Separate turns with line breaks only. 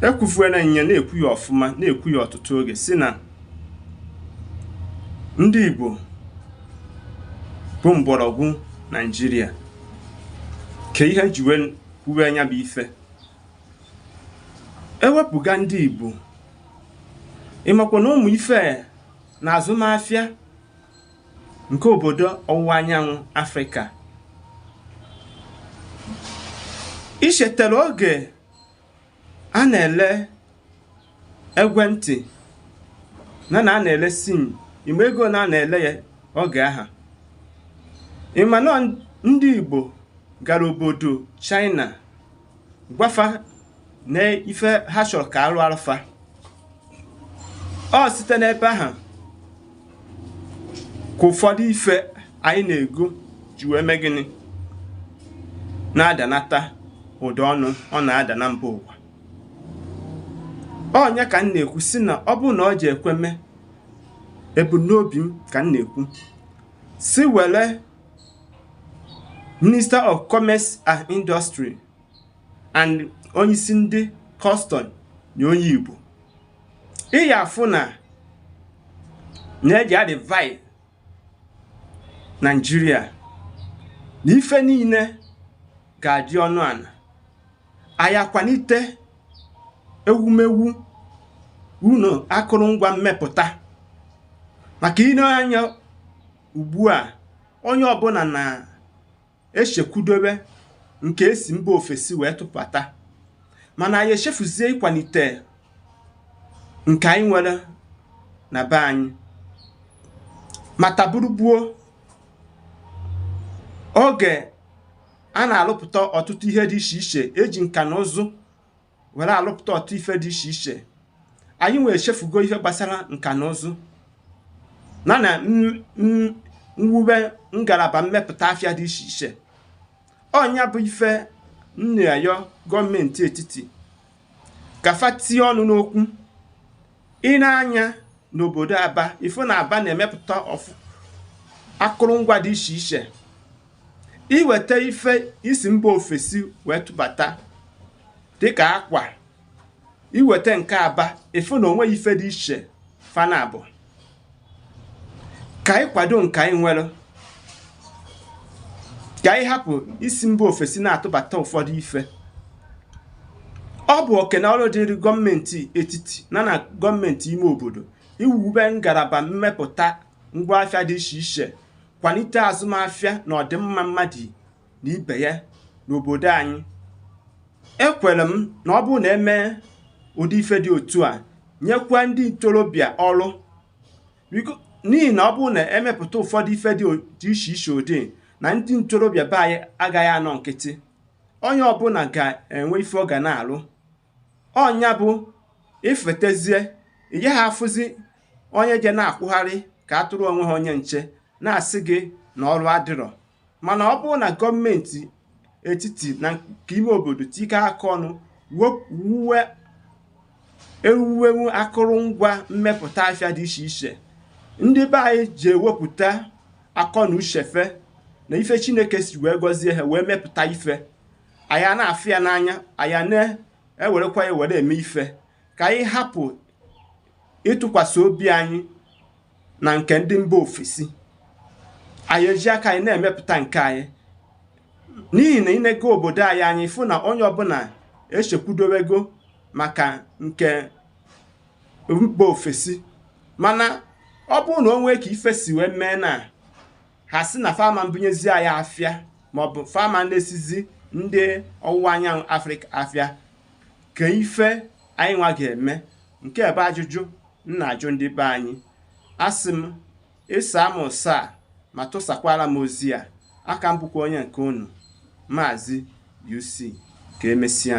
ekwufuena nya na-ekwu ya ọfụma na-ekwu ya ọtụtụ oge si na ndị Igbo bụ mgbọrọgwụ Naịjirịa ka ihe jiwe kwuwe anya bụ ife ewepụga ndị Igbo ịmakwa na ụmụ ife na azụmahịa nke obodo ọwụwa anyanwụ Afrịka ichetara oge a na-ele ekwentị na na-ele sim ime ego na na-ele ya oge aha ịma na ndị Igbo gara obodo China gwafa na ife ha chọrọ ka arụ arụfa ọ site n'ebe ahụ ka ụfọdụ ife anyị na-ego ji wee mee gịnị na-adanata ụda ọnụ ọ na-ada na mba ụwa ọnya ka m na-ekwu si na ọ bụ na ọ ji ekweme ebumnobi m ka m na-ekwu si were Minister of Commerce and Industry and onyeisi ndị custom na onye Igbo ịya afụ na-eji adịvai Nigeria na ife niile ga-adị ọnụ ana anyị akwanite ewumewu unu akụrụngwa mmepụta maka ile anya ugbu a onye ọbụla na-echekwudobe nke esi mba ofesi wee tụpụta mana anyị echefuzie ịkwalite nke anyị nwere na be anyị mata burugbuo oge a na-alụpụta ọtụtụ ihe dị iche iche eji nka na ụzụ were alụpụta ọtụtụ ife dị iche iche anyị wee chefugo ihe gbasara nka na ụzụ na mwube ngalaba mmepụta afịa dị iche iche ọnya bụ ife nnayo gọọmenti etiti ka tie ọnụ n'okwu ịna-anya n'obodo Aba ife na Aba na-emepụta akụrụngwa dị iche iche iweta ife isi mba ofesi wee tụbata dịka akwa iweta nke Aba ife na onwe ife dị iche fana abụ ka anyị kwado nke anyị nwere ka anyị hapụ isi mba ofesi na-atụbata ụfọdụ ife ọ bụ okene ọrụ dịrị gọọmenti etiti na gọọmenti ime obodo iwube ngalaba mmepụta ngwaahịa dị iche iche kwalite azụmahịa na ọdịmma mmadụ na ibe ya n'obodo anyị ekwere m na ọ bụrụ na eme ụdị ife dị otu a nyekwa ndị ntorobịa ọrụ n'ihi na ọ bụrụ na emepụta ụfọdụ ife dị iche iche ụdị na ndị ntorobịa be anyị agaghị anọ nkịtị onye ọbụla ga-enwe ife ọ ga na-alụ ọnya bụ ifetezie ihe ha afụzi onye je na-akwụgharị ka atụrụ onwe ha onye nche na-asị gị na ọrụ adịrọ mana ọ bụrụ na gọọmenti etiti na nke ime obodo tike aka ọnụ ewuwewu akụrụngwa mmepụta afịa dị iche iche ndị be anyị ji ewepụta akọ na uchefe na ife Chineke si wee gọzie ha wee mepụta ife anyị na-afụ ya n'anya anyị na-ewerekwa ya were eme ife ka anyị hapụ ịtụkwasị obi anyị na nke ndị mba ofesi anyị eji aka anyị na-emepụta nke anyị n'ihi na ịnego obodo anyị fụ na onye ọbụla echekwudowego maka nke mba ofesi mana ọ bụrụ na o nwee ka ife si wee mee na ha si na fama mbunyezie anyị afịa maọbụ fama na-esizi ndị ọwụwa anyanwụ Afrịka afịa ka ife anyị nwa ga-eme nke ebe ajụjụ nna ajụ ndị be anyị asị m ịsa m ụsa ma tụsakwara m ozi a aka m bụkwa onye nke unu Maazi-UC ka emesịa